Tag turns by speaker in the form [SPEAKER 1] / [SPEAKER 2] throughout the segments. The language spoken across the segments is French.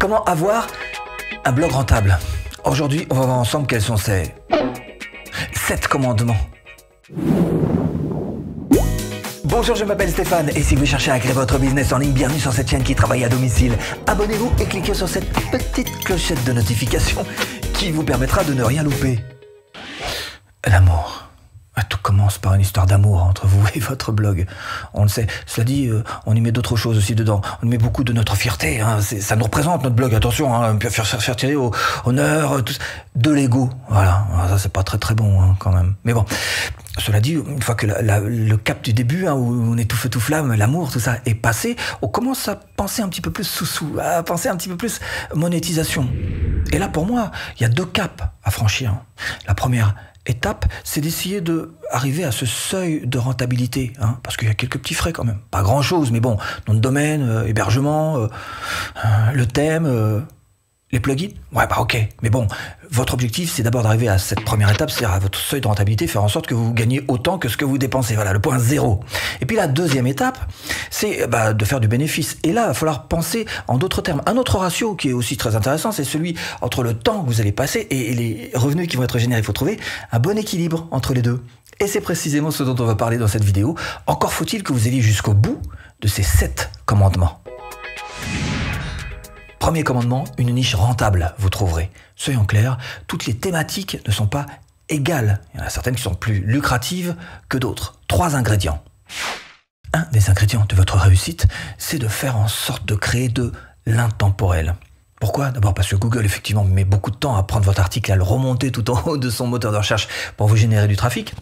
[SPEAKER 1] Comment avoir un blog rentable? Aujourd'hui, on va voir ensemble quels sont ces 7 commandements. Bonjour, je m'appelle Stéphane et si vous cherchez à créer votre business en ligne, bienvenue sur cette chaîne qui travaille à domicile. Abonnez-vous et cliquez sur cette petite clochette de notification qui vous permettra de ne rien louper. L'amour. Tout commence par une histoire d'amour entre vous et votre blog. On le sait. Cela dit, on y met d'autres choses aussi dedans. On y met beaucoup de notre fierté. Hein. Ça nous représente, notre blog. Attention, hein, fierté, honneur, tout ça. De l'ego. Voilà. Ça, c'est pas très bon, hein, quand même. Mais bon. Cela dit, une fois que le cap du début, hein, où on est tout feu tout flamme, l'amour, tout ça est passé, on commence à penser un petit peu plus sous-sous, à penser un petit peu plus monétisation. Et là, pour moi, il y a 2 caps à franchir. La première étape, c'est d'essayer d'arriver à ce seuil de rentabilité, hein, parce qu'il y a quelques petits frais quand même. Pas grand-chose, mais bon, nom de domaine, hébergement, le thème, les plugins, ouais, bah ok. Mais bon, votre objectif, c'est d'abord d'arriver à cette première étape, c'est-à-dire à votre seuil de rentabilité, faire en sorte que vous gagnez autant que ce que vous dépensez. Voilà, le point 0. Et puis la deuxième étape, c'est de faire du bénéfice. Et là, il va falloir penser en d'autres termes. Un autre ratio qui est aussi très intéressant, c'est celui entre le temps que vous allez passer et les revenus qui vont être générés. Il faut trouver un bon équilibre entre les deux. Et c'est précisément ce dont on va parler dans cette vidéo. Encore faut-il que vous alliez jusqu'au bout de ces 7 commandements. Premier commandement, une niche rentable, vous trouverez. Soyons clairs, toutes les thématiques ne sont pas égales. Il y en a certaines qui sont plus lucratives que d'autres. 3 ingrédients. Un des ingrédients de votre réussite, c'est de faire en sorte de créer de l'intemporel. Pourquoi? D'abord parce que Google, effectivement, met beaucoup de temps à prendre votre article, à le remonter tout en haut de son moteur de recherche pour vous générer du trafic.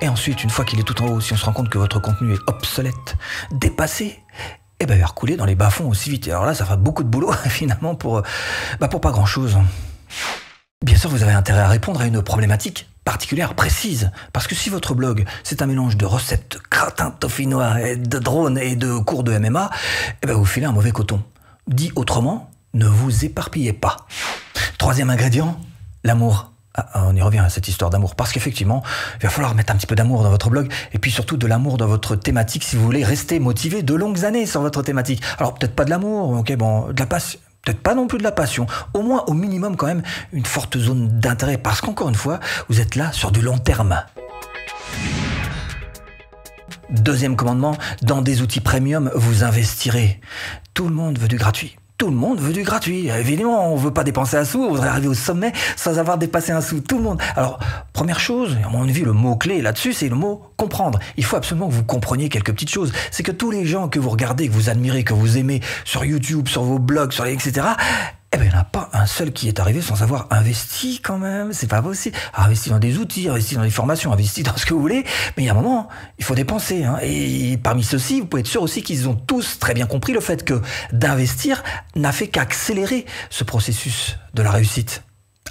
[SPEAKER 1] Et ensuite, une fois qu'il est tout en haut, si on se rend compte que votre contenu est obsolète, dépassé, il va recouler dans les bas-fonds aussi vite. Alors là, ça fera beaucoup de boulot, finalement, pour pas grand-chose. Bien sûr, vous avez intérêt à répondre à une problématique particulière, précise. Parce que si votre blog, c'est un mélange de recettes, gratins dauphinois, de drones et de cours de MMA, vous filez un mauvais coton. Dit autrement, ne vous éparpillez pas. Troisième ingrédient, l'amour. On y revient à cette histoire d'amour, parce qu'effectivement, il va falloir mettre un petit peu d'amour dans votre blog, et puis surtout de l'amour dans votre thématique si vous voulez rester motivé de longues années sur votre thématique. Alors peut-être pas de l'amour, ok, bon, de la passion, peut-être pas non plus de la passion, au moins au minimum quand même une forte zone d'intérêt, parce qu'encore une fois, vous êtes là sur du long terme. Deuxième commandement, dans des outils premium, vous investirez. Tout le monde veut du gratuit. Tout le monde veut du gratuit. Évidemment, on ne veut pas dépenser un sou, on voudrait arriver au sommet sans avoir dépassé un sou. Tout le monde. Alors, première chose, à mon avis, le mot-clé là-dessus, c'est le mot comprendre. Il faut absolument que vous compreniez quelques petites choses. C'est que tous les gens que vous regardez, que vous admirez, que vous aimez sur YouTube, sur vos blogs, etc., il n'y en a pas un seul qui est arrivé sans avoir investi quand même. C'est pas possible. Investi dans des outils, investi dans des formations, investi dans ce que vous voulez. Mais il y a un moment, il faut dépenser. Hein. Et parmi ceux-ci, vous pouvez être sûr aussi qu'ils ont tous très bien compris le fait que d'investir n'a fait qu'accélérer ce processus de la réussite.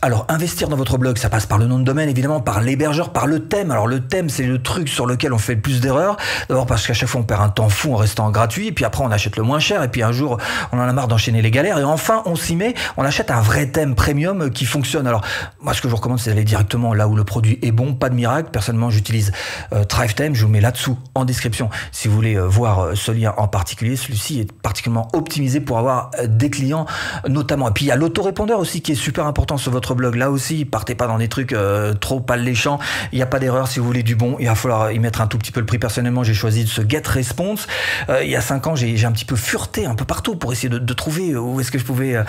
[SPEAKER 1] Alors, investir dans votre blog, ça passe par le nom de domaine, évidemment, par l'hébergeur, par le thème. Alors, le thème, c'est le truc sur lequel on fait le plus d'erreurs. D'abord parce qu'à chaque fois, on perd un temps fou en restant gratuit. Et puis après, on achète le moins cher. Et puis un jour, on en a marre d'enchaîner les galères. Et enfin, on s'y met. On achète un vrai thème premium qui fonctionne. Alors, moi, ce que je vous recommande, c'est d'aller directement là où le produit est bon. Pas de miracle. Personnellement, j'utilise ThriveTime. Je vous mets là-dessous en description. Si vous voulez voir ce lien en particulier, celui-ci est particulièrement optimisé pour avoir des clients, notamment. Et puis, il y a l'autorépondeur aussi qui est super important sur votre blog. Là aussi, partez pas dans des trucs trop alléchants. Il n'y a pas d'erreur. Si vous voulez du bon, il va falloir y mettre un tout petit peu le prix. Personnellement, j'ai choisi ce GetResponse. Il y a 5 ans, j'ai un petit peu fureté un peu partout pour essayer de trouver où est-ce que je pouvais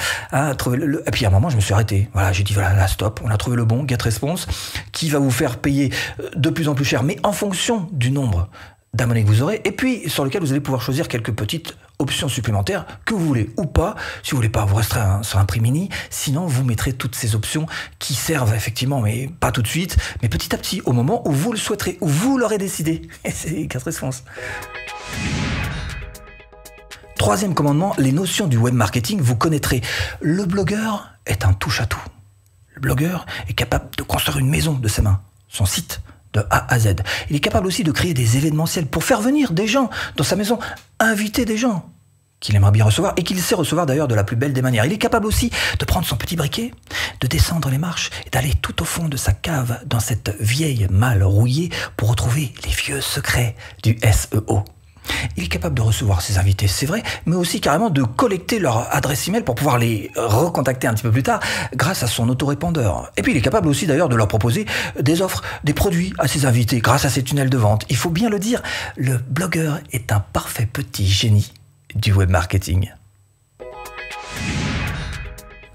[SPEAKER 1] trouver le... Et puis à un moment, je me suis arrêté. Voilà, j'ai dit voilà, là, stop. On a trouvé le bon GetResponse qui va vous faire payer de plus en plus cher, mais en fonction du nombre d'abonnés que vous aurez, et puis sur lequel vous allez pouvoir choisir quelques petites options supplémentaires que vous voulez ou pas. Si vous voulez pas, vous resterez sur un prix mini. Sinon, vous mettrez toutes ces options qui servent effectivement, mais pas tout de suite, mais petit à petit, au moment où vous le souhaiterez, où vous l'aurez décidé. Et c'est GetResponse. Troisième commandement, les notions du web marketing, vous connaîtrez. Le blogueur est un touche-à-tout. Le blogueur est capable de construire une maison de ses mains, son site, de A à Z. Il est capable aussi de créer des événementiels pour faire venir des gens dans sa maison, inviter des gens qu'il aimerait bien recevoir et qu'il sait recevoir d'ailleurs de la plus belle des manières. Il est capable aussi de prendre son petit briquet, de descendre les marches et d'aller tout au fond de sa cave dans cette vieille malle rouillée pour retrouver les vieux secrets du SEO. Il est capable de recevoir ses invités, c'est vrai, mais aussi carrément de collecter leur adresse email pour pouvoir les recontacter un petit peu plus tard grâce à son autorépondeur. Et puis il est capable aussi d'ailleurs de leur proposer des offres, des produits à ses invités grâce à ses tunnels de vente. Il faut bien le dire, le blogueur est un parfait petit génie du web marketing.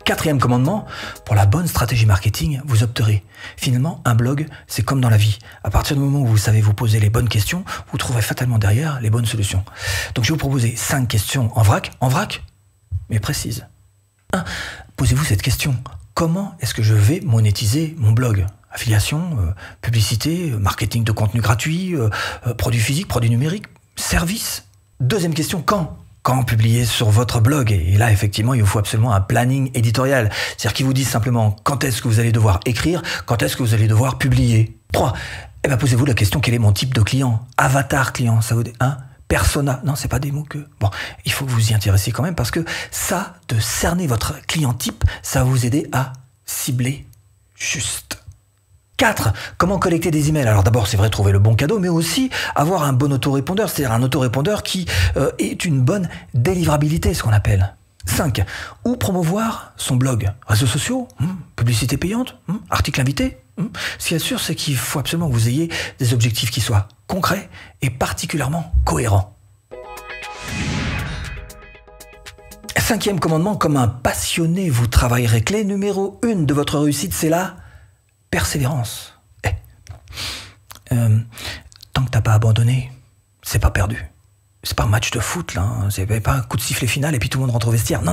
[SPEAKER 1] Quatrième commandement, pour la bonne stratégie marketing, vous opterez. Finalement, un blog, c'est comme dans la vie. À partir du moment où vous savez vous poser les bonnes questions, vous trouverez fatalement derrière les bonnes solutions. Donc je vais vous proposer 5 questions en vrac, mais précises. 1. Posez-vous cette question. Comment est-ce que je vais monétiser mon blog ? Affiliation, publicité, marketing de contenu gratuit, produits physiques, produits numériques, services. Deuxième question, quand publier sur votre blog. Et là, effectivement, il vous faut absolument un planning éditorial. C'est-à-dire qu'il vous dit simplement quand est-ce que vous allez devoir écrire, quand est-ce que vous allez devoir publier. 3. Posez-vous la question, quel est mon type de client ? Avatar client, ça vous dit, persona, non, c'est pas des mots que... Bon, il faut que vous y intéressiez quand même parce que ça, de cerner votre client type, ça va vous aider à cibler juste. 4. Comment collecter des emails ? Alors d'abord, c'est vrai, trouver le bon cadeau, mais aussi avoir un bon autorépondeur, c'est-à-dire un autorépondeur qui est une bonne délivrabilité, ce qu'on appelle. 5. Où promouvoir son blog ? Réseaux sociaux ? Publicité payante ? Article invité ? Ce qui est sûr, c'est qu'il faut absolument que vous ayez des objectifs qui soient concrets et particulièrement cohérents. 5e commandement, comme un passionné, vous travaillerez. Clé numéro 1 de votre réussite, c'est la persévérance. Tant que t'as pas abandonné, c'est pas perdu. C'est pas un match de foot, là. C'est pas un coup de sifflet final et puis tout le monde rentre au vestiaire. Non.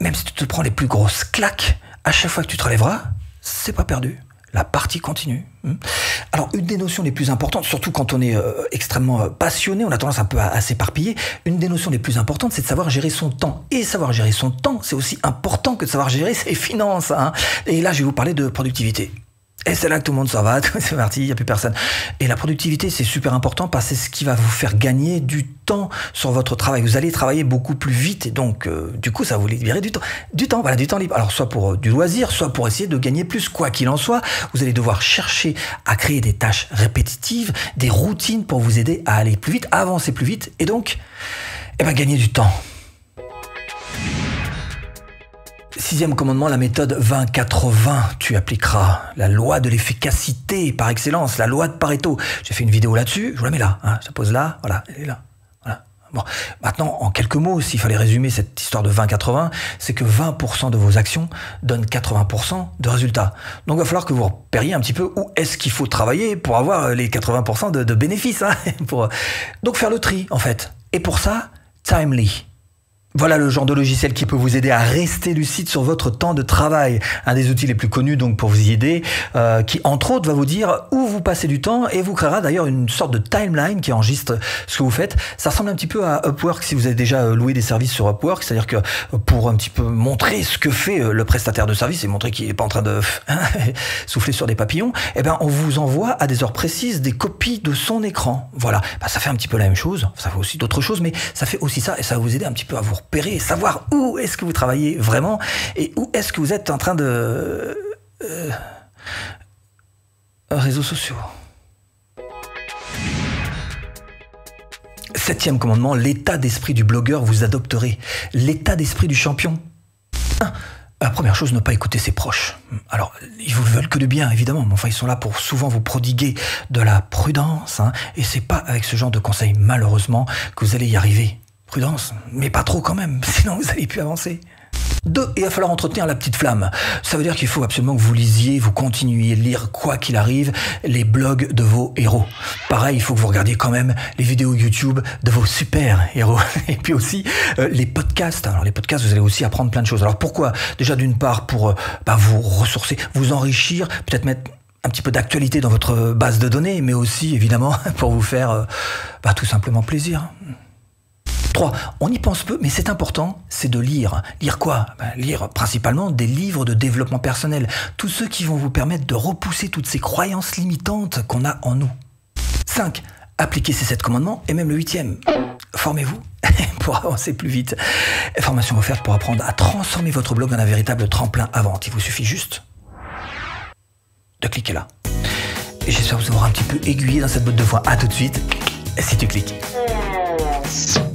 [SPEAKER 1] Même si tu te prends les plus grosses claques, à chaque fois que tu te relèveras, c'est pas perdu. La partie continue. Alors, une des notions les plus importantes, surtout quand on est extrêmement passionné, on a tendance un peu à s'éparpiller, une des notions les plus importantes, c'est de savoir gérer son temps. Et savoir gérer son temps, c'est aussi important que de savoir gérer ses finances. Et là, je vais vous parler de productivité. Et c'est là que tout le monde s'en va, c'est parti, il n'y a plus personne. Et la productivité, c'est super important parce que c'est ce qui va vous faire gagner du temps sur votre travail. Vous allez travailler beaucoup plus vite et donc, du coup, ça va vous libérer du temps. Du temps libre. Alors, soit pour du loisir, soit pour essayer de gagner plus. Quoi qu'il en soit, vous allez devoir chercher à créer des tâches répétitives, des routines pour vous aider à aller plus vite, à avancer plus vite et donc, gagner du temps. 6e commandement, la méthode 20-80. Tu appliqueras la loi de l'efficacité par excellence, la loi de Pareto. J'ai fait une vidéo là-dessus, je vous la mets là. Je la pose là, voilà, elle est là. Voilà. Bon, maintenant, en quelques mots, s'il fallait résumer cette histoire de 20-80, c'est que 20% de vos actions donnent 80% de résultats. Donc, il va falloir que vous repériez un petit peu où est-ce qu'il faut travailler pour avoir les 80% de bénéfices. Donc, faire le tri, en fait. Et pour ça, Timely. Voilà le genre de logiciel qui peut vous aider à rester lucide sur votre temps de travail. Un des outils les plus connus donc pour vous y aider, qui entre autres va vous dire où vous passez du temps et vous créera d'ailleurs une sorte de timeline qui enregistre ce que vous faites. Ça ressemble un petit peu à Upwork si vous avez déjà loué des services sur Upwork, c'est-à-dire que pour un petit peu montrer ce que fait le prestataire de service et montrer qu'il n'est pas en train de souffler sur des papillons, on vous envoie à des heures précises des copies de son écran. Voilà, ça fait un petit peu la même chose, ça fait aussi d'autres choses, mais ça fait aussi ça et ça va vous aider un petit peu à vous repérer, savoir où est-ce que vous travaillez vraiment et où est-ce que vous êtes en train de... réseaux sociaux. 7e commandement, l'état d'esprit du blogueur, vous adopterez. L'état d'esprit du champion. La première chose, ne pas écouter ses proches. Alors, ils vous veulent que du bien, évidemment, mais enfin, ils sont là pour souvent vous prodiguer de la prudence, et c'est pas avec ce genre de conseils, malheureusement, que vous allez y arriver. Prudence, mais pas trop quand même, sinon vous n'allez plus avancer. 2, il va falloir entretenir la petite flamme. Ça veut dire qu'il faut absolument que vous lisiez, vous continuiez de lire, quoi qu'il arrive, les blogs de vos héros. Pareil, il faut que vous regardiez quand même les vidéos YouTube de vos super héros. Et puis aussi les podcasts. Alors les podcasts, vous allez aussi apprendre plein de choses. Alors pourquoi ? Déjà d'une part pour vous ressourcer, vous enrichir, peut-être mettre un petit peu d'actualité dans votre base de données, mais aussi évidemment pour vous faire tout simplement plaisir. 3. On y pense peu, mais c'est important, c'est de lire. Lire quoi ? Lire principalement des livres de développement personnel. Tous ceux qui vont vous permettre de repousser toutes ces croyances limitantes qu'on a en nous. 5. Appliquez ces 7 commandements, et même le 8e. Formez-vous pour avancer plus vite. Formation offerte pour apprendre à transformer votre blog en un véritable tremplin à vente. Il vous suffit juste de cliquer là. Et j'espère vous avoir un petit peu aiguillé dans cette botte de foin. À tout de suite, si tu cliques.
[SPEAKER 2] Silence.